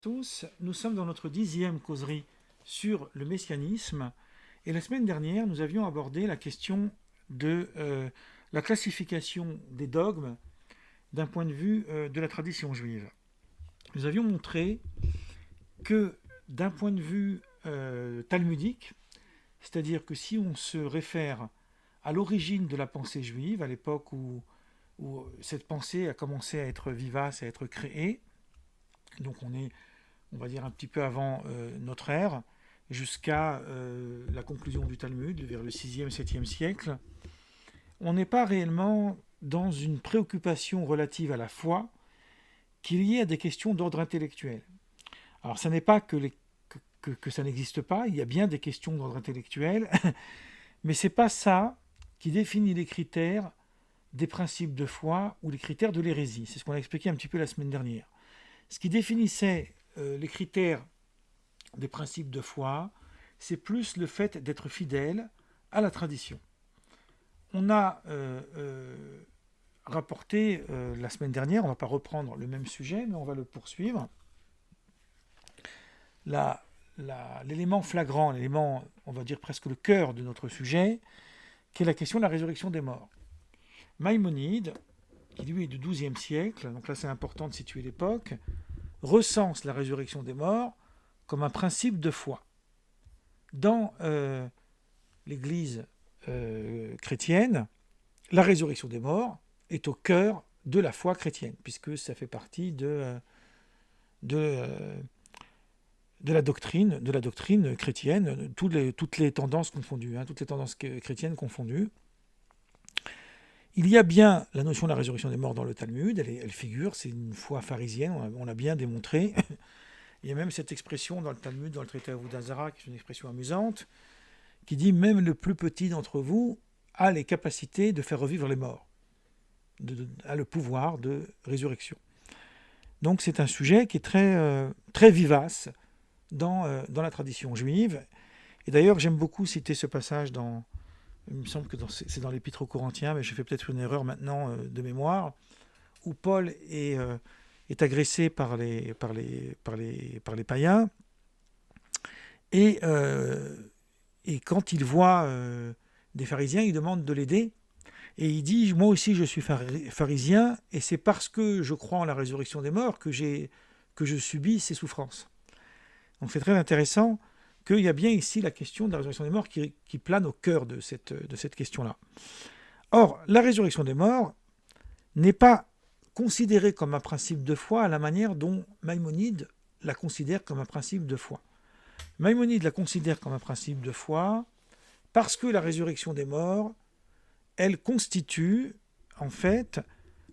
tous. Nous sommes dans notre 10e causerie sur le messianisme. Et la semaine dernière, nous avions abordé la question de la classification des dogmes d'un point de vue de la tradition juive. Nous avions montré que d'un point de vue talmudique, c'est-à-dire que si on se réfère à l'origine de la pensée juive, à l'époque où cette pensée a commencé à être vivace, à être créée, donc on est, on va dire, un petit peu avant notre ère, jusqu'à la conclusion du Talmud, vers le 6e, 7e siècle, on n'est pas réellement dans une préoccupation relative à la foi qui est liée à des questions d'ordre intellectuel. Alors, ce n'est pas que ça n'existe pas, il y a bien des questions d'ordre intellectuel, mais ce n'est pas ça qui définit les critères des principes de foi ou les critères de l'hérésie. C'est ce qu'on a expliqué un petit peu la semaine dernière. Ce qui définissait les critères des principes de foi, c'est plus le fait d'être fidèle à la tradition. On a rapporté la semaine dernière, on ne va pas reprendre le même sujet, mais on va le poursuivre. L'élément flagrant, l'élément, on va dire presque le cœur de notre sujet, qui est la question de la résurrection des morts. Maïmonide, qui lui est du XIIe siècle, donc là c'est important de situer l'époque, recense la résurrection des morts comme un principe de foi. Dans l'Église chrétienne, la résurrection des morts est au cœur de la foi chrétienne, puisque ça fait partie de la doctrine chrétienne, toutes les tendances confondues, toutes les tendances chrétiennes confondues. Il y a bien la notion de la résurrection des morts dans le Talmud, elle figure, c'est une foi pharisienne, on l'a bien démontré. Il y a même cette expression dans le Talmud, dans le traité Avodah Zarah, qui est une expression amusante, qui dit « Même le plus petit d'entre vous a les capacités de faire revivre les morts, a le pouvoir de résurrection. » Donc c'est un sujet qui est très vivace dans la tradition juive. Et d'ailleurs, j'aime beaucoup citer ce passage il me semble que c'est dans l'Épître aux Corinthiens, mais je fais peut-être une erreur maintenant de mémoire, où Paul est agressé par les païens, et quand il voit des pharisiens, il demande de l'aider, et il dit « Moi aussi je suis pharisien, et c'est parce que je crois en la résurrection des morts que je subis ces souffrances. » Donc c'est très intéressant qu'il y a bien ici la question de la résurrection des morts qui plane au cœur de cette question-là. Or, la résurrection des morts n'est pas considérée comme un principe de foi à la manière dont Maïmonide la considère comme un principe de foi. Maïmonide la considère comme un principe de foi parce que la résurrection des morts, elle constitue en fait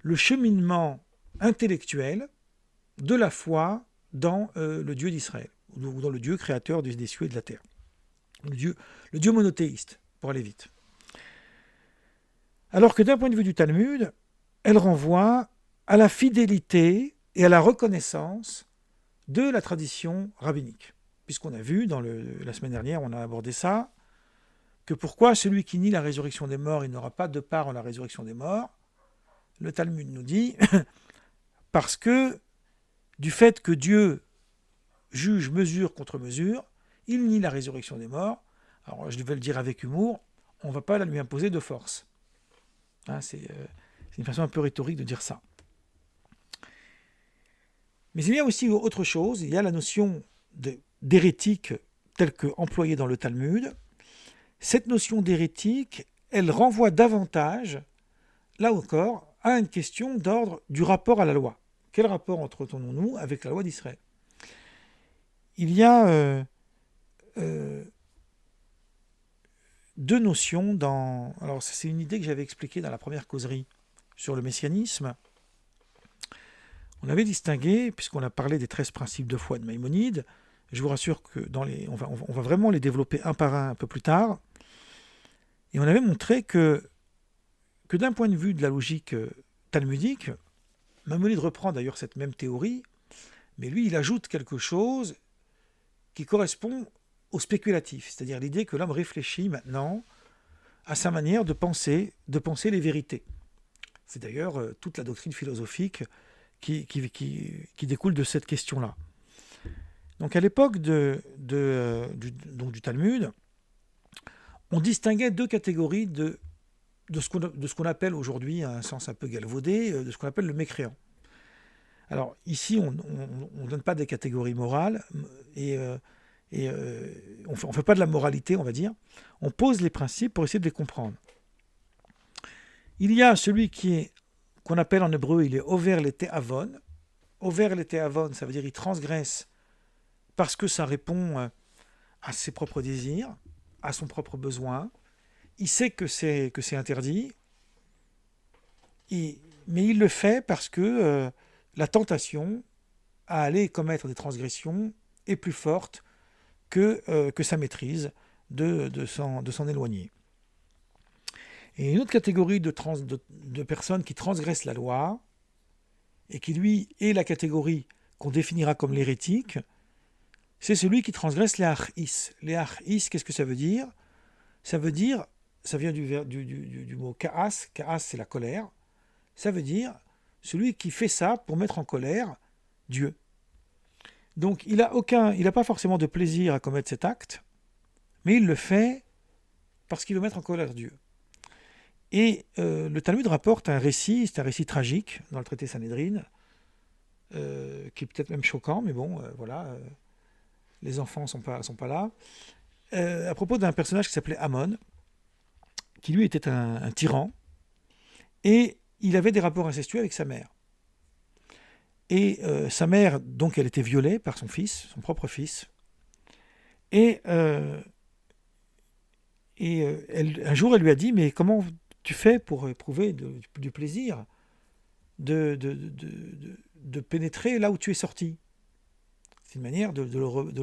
le cheminement intellectuel de la foi dans le Dieu d'Israël, ou dans le Dieu créateur des cieux et de la terre. Le Dieu monothéiste, pour aller vite. Alors que d'un point de vue du Talmud, elle renvoie à la fidélité et à la reconnaissance de la tradition rabbinique. Puisqu'on a vu, la semaine dernière, on a abordé ça, que pourquoi celui qui nie la résurrection des morts, il n'aura pas de part en la résurrection des morts. Le Talmud nous dit, parce que du fait que Dieu juge mesure contre mesure, il nie la résurrection des morts. Alors je vais le dire avec humour, on ne va pas la lui imposer de force. C'est une façon un peu rhétorique de dire ça. Mais il y a aussi autre chose, il y a la notion d'hérétique telle qu'employée dans le Talmud. Cette notion d'hérétique, elle renvoie davantage, là encore, à une question d'ordre du rapport à la loi. Quel rapport entretenons-nous avec la loi d'Israël ? Il y a deux notions dans... Alors, c'est une idée que j'avais expliquée dans la première causerie sur le messianisme. On avait distingué, puisqu'on a parlé des 13 principes de foi de Maïmonide, je vous rassure que on va vraiment les développer un par un peu plus tard, et on avait montré que d'un point de vue de la logique talmudique, Maïmonide reprend d'ailleurs cette même théorie, mais lui, il ajoute quelque chose qui correspond au spéculatif, c'est-à-dire l'idée que l'homme réfléchit maintenant à sa manière de penser les vérités. C'est d'ailleurs toute la doctrine philosophique qui découle de cette question-là. Donc à l'époque du Talmud, on distinguait deux catégories de ce qu'on appelle aujourd'hui, à un sens un peu galvaudé, de ce qu'on appelle le mécréant. Alors ici, on ne donne pas des catégories morales et, on ne fait pas de la moralité, on va dire. On pose les principes pour essayer de les comprendre. Il y a celui qu'on appelle en hébreu, il est over les te'avon. Over les te'avon, ça veut dire il transgresse parce que ça répond à ses propres désirs, à son propre besoin. Il sait que c'est interdit, mais il le fait parce que la tentation à aller commettre des transgressions est plus forte que sa maîtrise de s'en éloigner. Et une autre catégorie de personnes qui transgressent la loi, et qui lui est la catégorie qu'on définira comme l'hérétique, c'est celui qui transgresse les achis. Les achis, qu'est-ce que ça veut dire? Ça veut dire, ça vient du mot kaas, kaas c'est la colère, ça veut dire celui qui fait ça pour mettre en colère Dieu. Donc il n'a pas forcément de plaisir à commettre cet acte, mais il le fait parce qu'il veut mettre en colère Dieu. Et le Talmud rapporte un récit, c'est un récit tragique dans le traité Sanhédrin, qui est peut-être même choquant, mais bon, voilà, les enfants ne sont pas là, à propos d'un personnage qui s'appelait Amon, qui lui était un tyran, et il avait des rapports incestueux avec sa mère. Et sa mère, donc, elle était violée par son fils, son propre fils, et un jour, elle lui a dit, mais comment tu fais pour éprouver du plaisir de pénétrer là où tu es sorti? C'est une manière d'essayer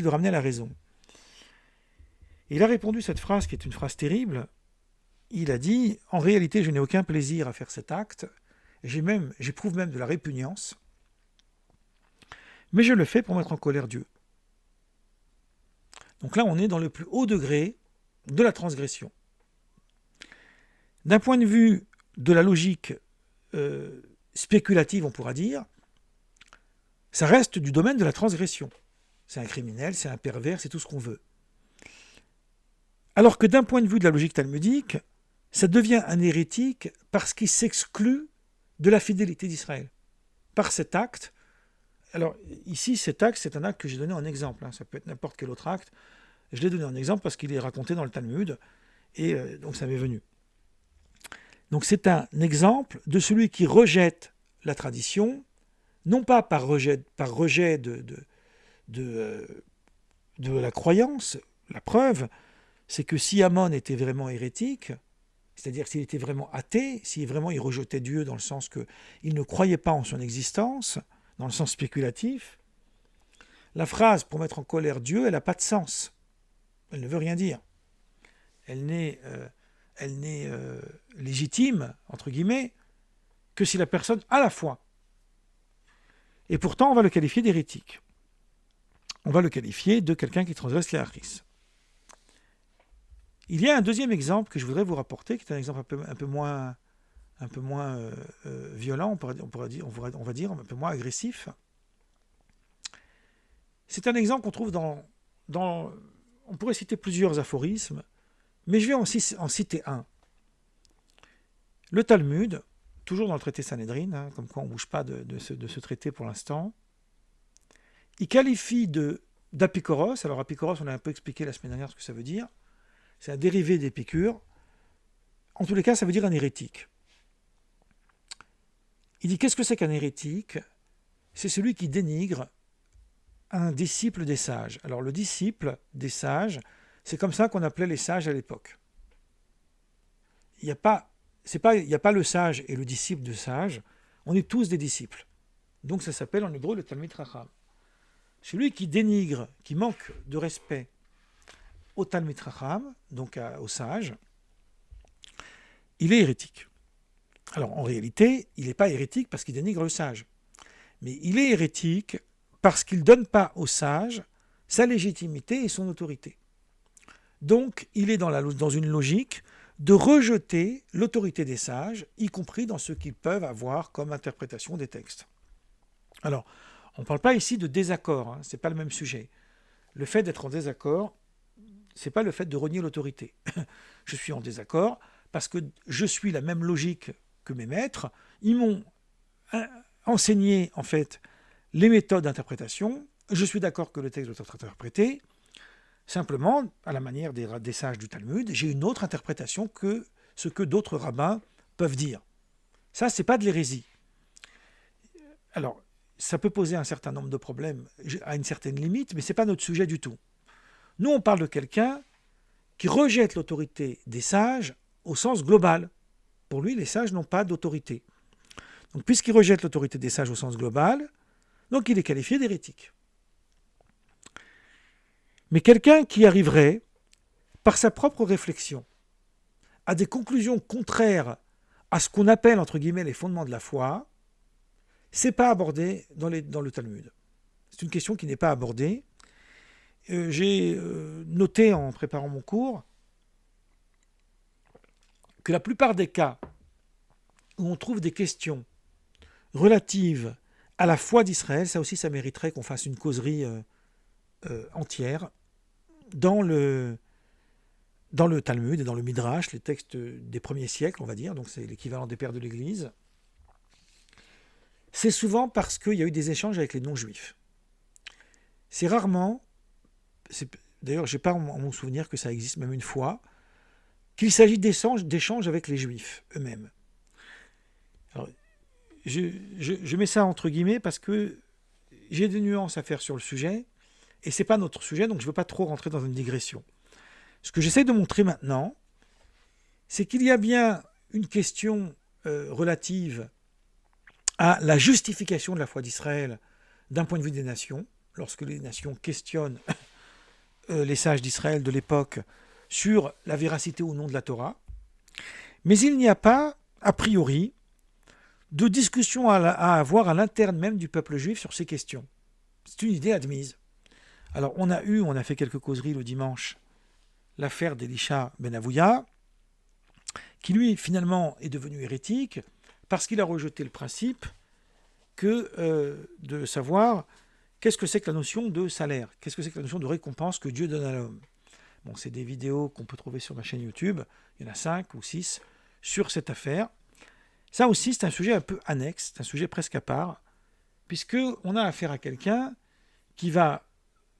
de le ramener à la raison. Et il a répondu cette phrase qui est une phrase terrible. Il a dit, en réalité, je n'ai aucun plaisir à faire cet acte, j'éprouve même de la répugnance, mais je le fais pour mettre en colère Dieu. Donc là, on est dans le plus haut degré de la transgression. D'un point de vue de la logique spéculative, on pourra dire, ça reste du domaine de la transgression. C'est un criminel, c'est un pervers, c'est tout ce qu'on veut. Alors que d'un point de vue de la logique talmudique, ça devient un hérétique parce qu'il s'exclut de la fidélité d'Israël. Par cet acte, alors ici cet acte, c'est un acte que j'ai donné en exemple, ça peut être n'importe quel autre acte, je l'ai donné en exemple parce qu'il est raconté dans le Talmud, et donc ça m'est venu. Donc c'est un exemple de celui qui rejette la tradition, non pas par rejet de la croyance. La preuve, c'est que si Amon était vraiment hérétique, c'est-à-dire s'il était vraiment athée, si vraiment il rejetait Dieu dans le sens qu'il ne croyait pas en son existence, dans le sens spéculatif, la phrase pour mettre en colère Dieu, elle n'a pas de sens. Elle ne veut rien dire. Elle n'est légitime, entre guillemets, que si la personne a la foi. Et pourtant, on va le qualifier d'hérétique. On va le qualifier de quelqu'un qui transgresse les achis. Il y a un deuxième exemple que je voudrais vous rapporter, qui est un exemple un peu moins violent, on va dire, un peu moins agressif. C'est un exemple qu'on trouve on pourrait citer plusieurs aphorismes, mais je vais en citer un. Le Talmud, toujours dans le traité Sanhédrin, comme quoi on ne bouge pas de ce traité pour l'instant, il qualifie d'Apikoros, alors Apikoros, on a un peu expliqué la semaine dernière ce que ça veut dire, c'est un dérivé d'Épicure, en tous les cas ça veut dire un hérétique. Il dit qu'est-ce que c'est qu'un hérétique? C'est celui qui dénigre un disciple des sages. Alors le disciple des sages, c'est comme ça qu'on appelait les sages à l'époque. Il n'y a pas le sage et le disciple de sage, on est tous des disciples. Donc ça s'appelle en hébreu le Talmid Chacham. Celui qui dénigre, qui manque de respect au Talmid Chacham, donc au sage, il est hérétique. Alors en réalité, il n'est pas hérétique parce qu'il dénigre le sage. Mais il est hérétique parce qu'il ne donne pas au sage sa légitimité et son autorité. Donc il est dans une logique de rejeter l'autorité des sages, y compris dans ce qu'ils peuvent avoir comme interprétation des textes. Alors, On ne parle pas ici de désaccord, hein, ce n'est pas le même sujet. Le fait d'être en désaccord, ce n'est pas le fait de renier l'autorité. Je suis en désaccord parce que je suis la même logique que mes maîtres. Ils m'ont enseigné, en fait, les méthodes d'interprétation. Je suis d'accord que le texte doit être interprété. Simplement, à la manière des sages du Talmud, j'ai une autre interprétation que ce que d'autres rabbins peuvent dire. Ça, ce n'est pas de l'hérésie. Alors, ça peut poser un certain nombre de problèmes à une certaine limite, mais ce n'est pas notre sujet du tout. Nous, on parle de quelqu'un qui rejette l'autorité des sages au sens global. Pour lui, les sages n'ont pas d'autorité. Donc, puisqu'il rejette l'autorité des sages au sens global, donc il est qualifié d'hérétique. Mais quelqu'un qui arriverait, par sa propre réflexion, à des conclusions contraires à ce qu'on appelle, entre guillemets, les fondements de la foi, c'est pas abordé dans le Talmud. C'est une question qui n'est pas abordée. J'ai noté en préparant mon cours que la plupart des cas où on trouve des questions relatives à la foi d'Israël, ça aussi ça mériterait qu'on fasse une causerie entière dans le Talmud et dans le Midrash, les textes des premiers siècles, on va dire, donc c'est l'équivalent des pères de l'Église. C'est souvent parce qu'il y a eu des échanges avec les non-juifs. C'est rarement, d'ailleurs je n'ai pas en mon souvenir que ça existe même une fois, qu'il s'agit d'échanges avec les juifs eux-mêmes. Alors, je mets ça entre guillemets parce que j'ai des nuances à faire sur le sujet, et ce n'est pas notre sujet, donc je ne veux pas trop rentrer dans une digression. Ce que j'essaie de montrer maintenant, c'est qu'il y a bien une question relative à la justification de la foi d'Israël d'un point de vue des nations, lorsque les nations questionnent les sages d'Israël de l'époque sur la véracité ou non de la Torah. Mais il n'y a pas, a priori, de discussion à avoir à l'interne même du peuple juif sur ces questions. C'est une idée admise. Alors on a fait quelques causeries le dimanche, l'affaire d'Elisha ben Avouya, qui lui finalement est devenu hérétique parce qu'il a rejeté le principe de savoir qu'est-ce que c'est que la notion de salaire, qu'est-ce que c'est que la notion de récompense que Dieu donne à l'homme. Bon, c'est des vidéos qu'on peut trouver sur ma chaîne YouTube, il y en a 5 ou 6 sur cette affaire. Ça aussi, c'est un sujet un peu annexe, c'est un sujet presque à part, puisqu'on a affaire à quelqu'un qui va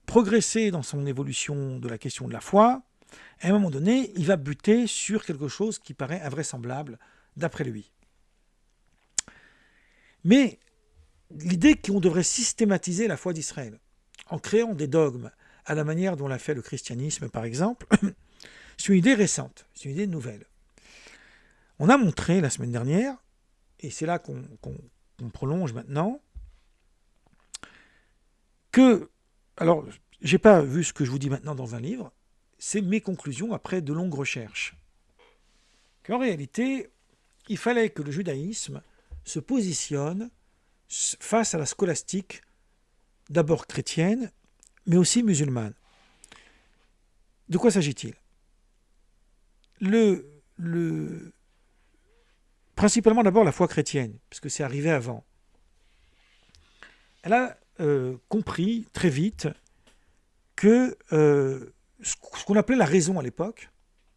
progresser dans son évolution de la question de la foi. À un moment donné, il va buter sur quelque chose qui paraît invraisemblable d'après lui. Mais l'idée qu'on devrait systématiser la foi d'Israël en créant des dogmes à la manière dont l'a fait le christianisme, par exemple, c'est une idée récente, c'est une idée nouvelle. On a montré la semaine dernière, et c'est là qu'on prolonge maintenant, que, alors, j'ai pas vu ce que je vous dis maintenant dans un livre, c'est mes conclusions après de longues recherches. Qu'en réalité, il fallait que le judaïsme se positionne face à la scolastique, d'abord chrétienne, mais aussi musulmane. De quoi s'agit-il ? Principalement d'abord la foi chrétienne, puisque c'est arrivé avant. Elle a compris très vite que ce qu'on appelait la raison à l'époque,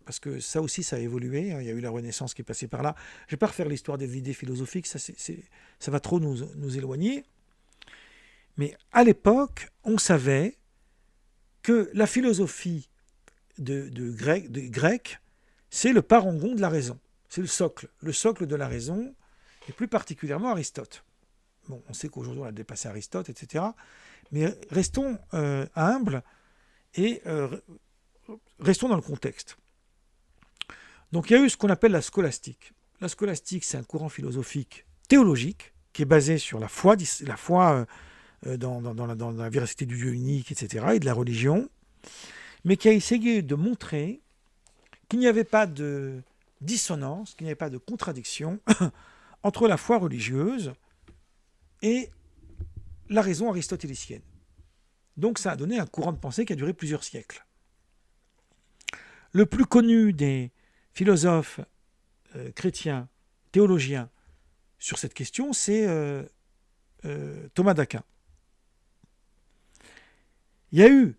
parce que ça aussi ça a évolué, hein, il y a eu la Renaissance qui est passée par là. Je ne vais pas refaire l'histoire des idées philosophiques, ça va trop nous éloigner. Mais à l'époque, on savait que la philosophie de grec, c'est le parangon de la raison. C'est le socle de la raison, et plus particulièrement Aristote. Bon, on sait qu'aujourd'hui on a dépassé Aristote, etc. Mais restons humbles et restons dans le contexte. Donc il y a eu ce qu'on appelle la scolastique. La scolastique, c'est un courant philosophique théologique qui est basé sur la foi dans la véracité du Dieu unique, etc., et de la religion, mais qui a essayé de montrer qu'il n'y avait pas de dissonance, qu'il n'y avait pas de contradiction entre la foi religieuse et la raison aristotélicienne. Donc ça a donné un courant de pensée qui a duré plusieurs siècles. Le plus connu des philosophes chrétiens, théologiens, sur cette question, c'est Thomas d'Aquin. Il y a eu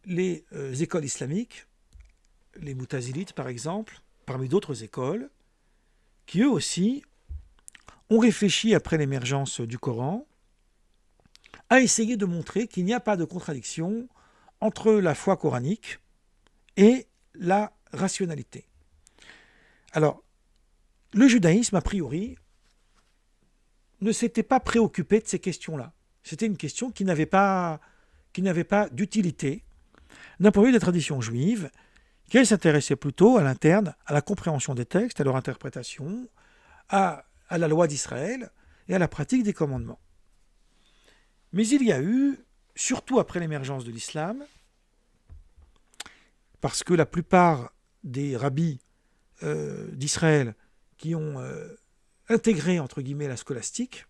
les écoles islamiques, les Moutazilites par exemple, parmi d'autres écoles, qui eux aussi ont réfléchi après l'émergence du Coran à essayer de montrer qu'il n'y a pas de contradiction entre la foi coranique et la rationalité. Alors, le judaïsme, a priori, ne s'était pas préoccupé de ces questions-là. C'était une question qui n'avait pas d'utilité d'un point de vue des traditions juives, qui s'intéressait plutôt à l'interne, à la compréhension des textes, à leur interprétation, à la loi d'Israël et à la pratique des commandements. Mais il y a eu, surtout après l'émergence de l'islam, parce que la plupart des rabbis d'Israël qui ont intégré, entre guillemets, la scolastique,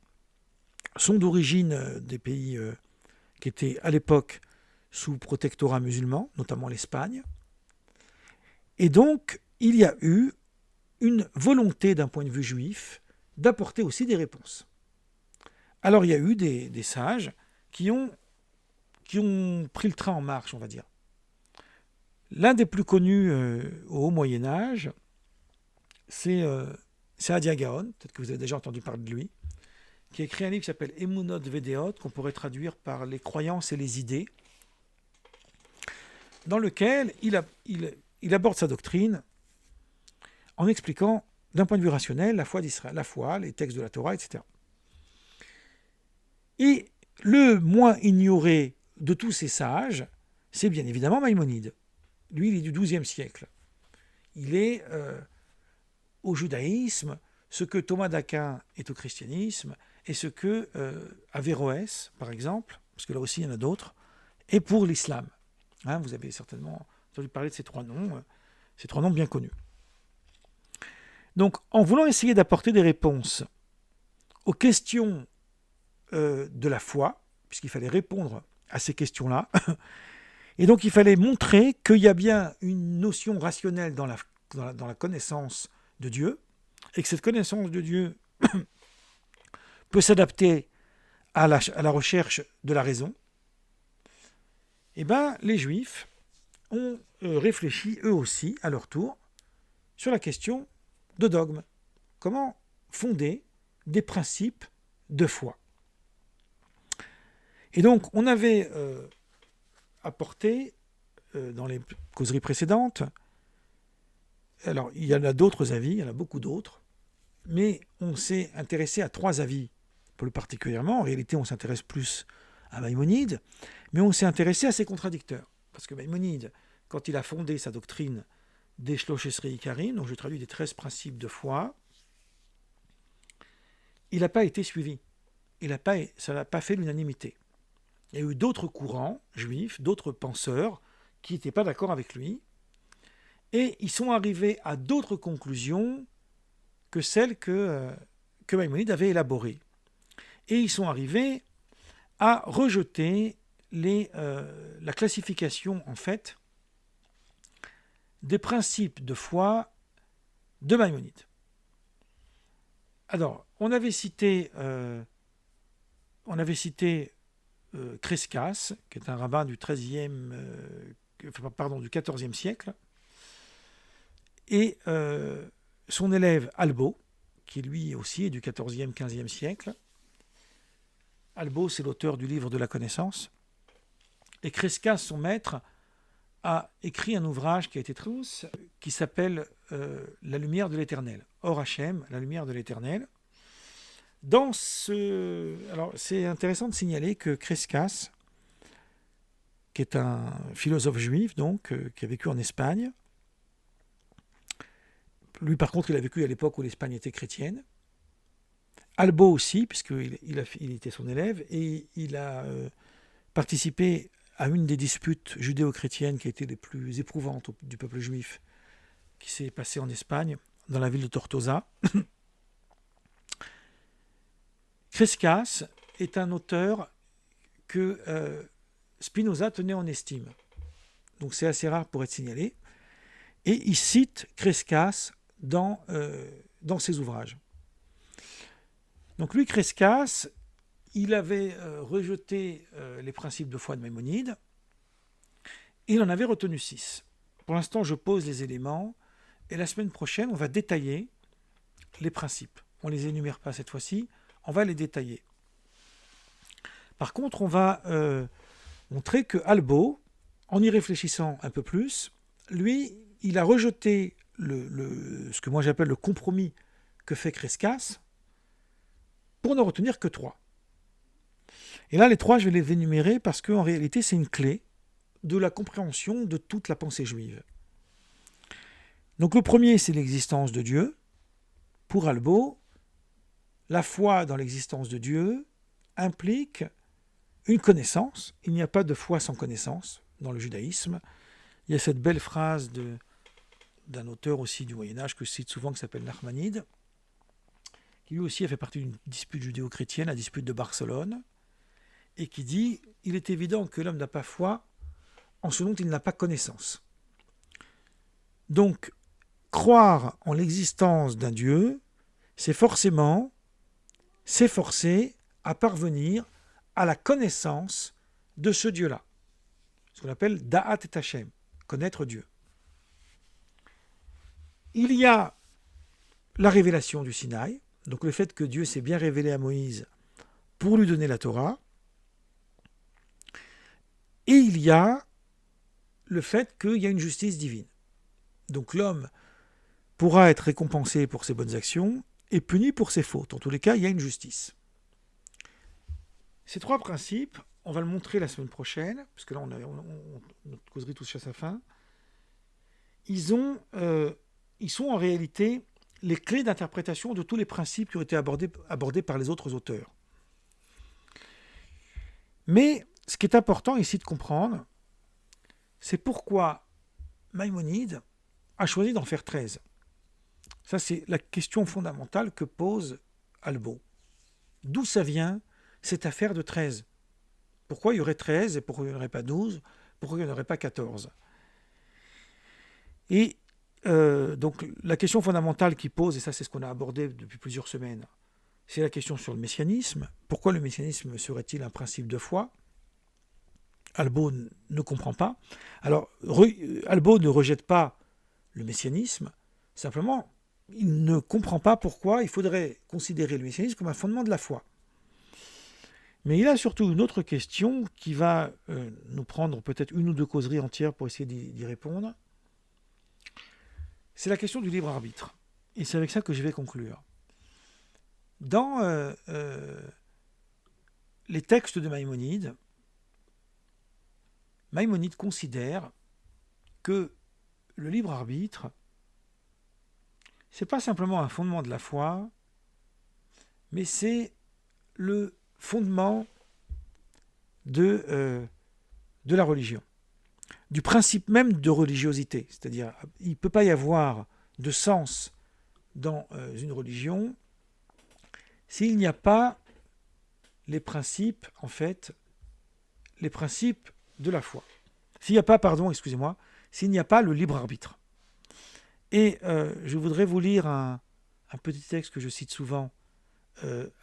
sont d'origine des pays qui étaient à l'époque sous protectorat musulman, notamment l'Espagne. Et donc, il y a eu une volonté d'un point de vue juif d'apporter aussi des réponses. Alors, il y a eu des sages qui ont pris le train en marche, on va dire. L'un des plus connus au Haut Moyen-Âge, c'est Saadia Gaon, peut-être que vous avez déjà entendu parler de lui, qui a écrit un livre qui s'appelle Emunot Vedeot, qu'on pourrait traduire par les croyances et les idées, dans lequel il aborde sa doctrine en expliquant d'un point de vue rationnel la foi d'Israël, la foi, les textes de la Torah, etc. Et le moins ignoré de tous ces sages, c'est bien évidemment Maïmonide. Lui, il est du XIIe siècle. Il est au judaïsme ce que Thomas d'Aquin est au christianisme et ce que Averroès, par exemple, parce que là aussi il y en a d'autres, est pour l'islam. Hein, vous avez certainement entendu parler de ces trois noms bien connus. Donc, en voulant essayer d'apporter des réponses aux questions de la foi, puisqu'il fallait répondre à ces questions-là, et donc il fallait montrer qu'il y a bien une notion rationnelle dans la connaissance de Dieu, et que cette connaissance de Dieu peut s'adapter à la recherche de la raison, et bien les Juifs ont réfléchi eux aussi, à leur tour, sur la question de dogme. Comment fonder des principes de foi. Et donc, on avait apporté, dans les causeries précédentes, alors il y en a d'autres avis, il y en a beaucoup d'autres, mais on s'est intéressé à trois avis plus particulièrement. En réalité, on s'intéresse plus à Maïmonide, mais on s'est intéressé à ses contradicteurs. Parce que Maïmonide, quand il a fondé sa doctrine des Shlosh Esrei Ikarim, donc je traduis des 13 principes de foi, il n'a pas été suivi. Ça n'a pas fait l'unanimité. Il y a eu d'autres courants juifs, d'autres penseurs qui n'étaient pas d'accord avec lui, et ils sont arrivés à d'autres conclusions que celles que Maïmonide avait élaborées. Et ils sont arrivés à rejeter la classification, en fait, des principes de foi de Maïmonide. Alors, on avait cité Crescas, qui est un rabbin du du XIVe siècle, et son élève Albo, qui lui aussi est du XIVe, XVe siècle. Albo, c'est l'auteur du livre de la connaissance. Et Crescas, son maître, a écrit un ouvrage qui a été traduit, qui s'appelle La lumière de l'éternel. Or Hachem, la lumière de l'éternel. Alors, c'est intéressant de signaler que Crescas, qui est un philosophe juif, donc, qui a vécu en Espagne, lui, par contre, il a vécu à l'époque où l'Espagne était chrétienne. Albo aussi, puisqu'il était son élève, et il a participé à une des disputes judéo-chrétiennes qui a été les plus éprouvantes du peuple juif, qui s'est passée en Espagne, dans la ville de Tortosa. Crescas est un auteur que Spinoza tenait en estime. Donc c'est assez rare pour être signalé. Et il cite Crescas dans ses ouvrages. Donc lui, Crescas, il avait rejeté les principes de foi de Maïmonide, Il en avait retenu 6. Pour l'instant, je pose les éléments, et la semaine prochaine, on va détailler les principes. On ne les énumère pas cette fois-ci, on va les détailler. Par contre, on va montrer que Albo, en y réfléchissant un peu plus, lui, il a rejeté ce que moi j'appelle le compromis que fait Crescas pour ne retenir que 3. Et là, les 3, je vais les énumérer parce qu'en réalité, c'est une clé de la compréhension de toute la pensée juive. Donc le premier, c'est l'existence de Dieu. Pour Albo, la foi dans l'existence de Dieu implique une connaissance. Il n'y a pas de foi sans connaissance dans le judaïsme. Il y a cette belle phrase d'un auteur aussi du Moyen-Âge que je cite souvent, qui s'appelle Nachmanide, qui lui aussi a fait partie d'une dispute judéo-chrétienne, la dispute de Barcelone, et qui dit « Il est évident que l'homme n'a pas foi en ce dont il n'a pas connaissance. » Donc, croire en l'existence d'un Dieu, c'est forcément s'efforcer à parvenir à la connaissance de ce Dieu-là. Ce qu'on appelle Da'at et Hashem, connaître Dieu. Il y a la révélation du Sinaï, donc le fait que Dieu s'est bien révélé à Moïse pour lui donner la Torah. Et il y a le fait qu'il y a une justice divine. Donc l'homme pourra être récompensé pour ses bonnes actions et puni pour ses fautes. En tous les cas, il y a une justice. Ces 3 principes, on va le montrer la semaine prochaine, parce que là, notre causerie touche à sa fin. Ils sont en réalité les clés d'interprétation de tous les principes qui ont été abordés par les autres auteurs. Mais ce qui est important ici de comprendre, c'est pourquoi Maïmonide a choisi d'en faire 13. Ça, c'est la question fondamentale que pose Albo. D'où ça vient cette affaire de 13 ? Pourquoi il y aurait 13 et pourquoi il n'y en aurait pas 12 ? Pourquoi il n'y en aurait pas 14 ? Et donc la question fondamentale qu'il pose, et ça c'est ce qu'on a abordé depuis plusieurs semaines, c'est la question sur le messianisme. Pourquoi le messianisme serait-il un principe de foi ? Albo ne comprend pas. Alors, Albo ne rejette pas le messianisme, simplement, il ne comprend pas pourquoi il faudrait considérer le messianisme comme un fondement de la foi. Mais il a surtout une autre question qui va nous prendre peut-être 1 ou 2 causeries entières pour essayer d'y répondre. C'est la question du libre arbitre. Et c'est avec ça que je vais conclure. Dans les textes de Maïmonide, Maïmonide considère que le libre arbitre, c'est pas simplement un fondement de la foi, mais c'est le fondement de la religion, du principe même de religiosité. C'est-à-dire, il ne peut pas y avoir de sens dans une religion s'il n'y a pas les principes, en fait, les principes de la foi. S'il n'y a pas, s'il n'y a pas le libre arbitre. Et je voudrais vous lire un petit texte que je cite souvent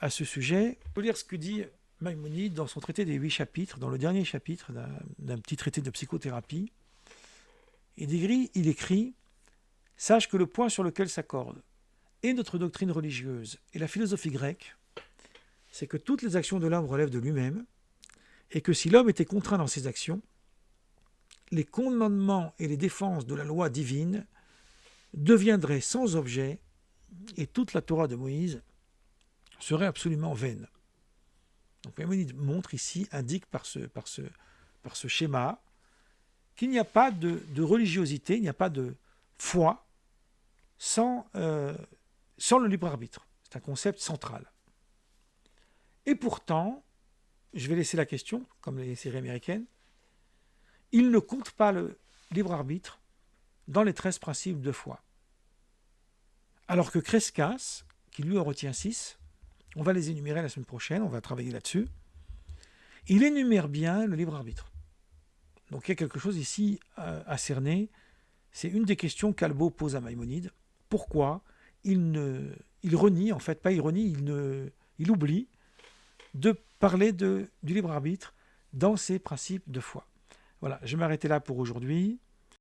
à ce sujet. Je peux lire ce que dit Maïmonide dans son traité des 8 chapitres, dans le dernier chapitre d'un petit traité de psychothérapie. Il écrit « Sache que le point sur lequel s'accorde et notre doctrine religieuse et la philosophie grecque, c'est que toutes les actions de l'homme relèvent de lui-même, et que si l'homme était contraint dans ses actions, les commandements et les défenses de la loi divine deviendraient sans objet, et toute la Torah de Moïse serait absolument vaine. » Donc Maïmonide montre ici, indique par ce schéma, qu'il n'y a pas de religiosité, il n'y a pas de foi sans le libre arbitre. C'est un concept central. Et pourtant, je vais laisser la question, comme les séries américaines, il ne compte pas le libre arbitre dans les 13 principes de foi. Alors que Crescas, qui lui en retient 6, on va les énumérer la semaine prochaine, on va travailler là-dessus, il énumère bien le libre arbitre. Donc il y a quelque chose ici à cerner. C'est une des questions qu'Albo pose à Maïmonide. Pourquoi il renie, en fait, pas il renie, il oublie de parler du libre arbitre dans ses principes de foi. Voilà, je vais m'arrêter là pour aujourd'hui.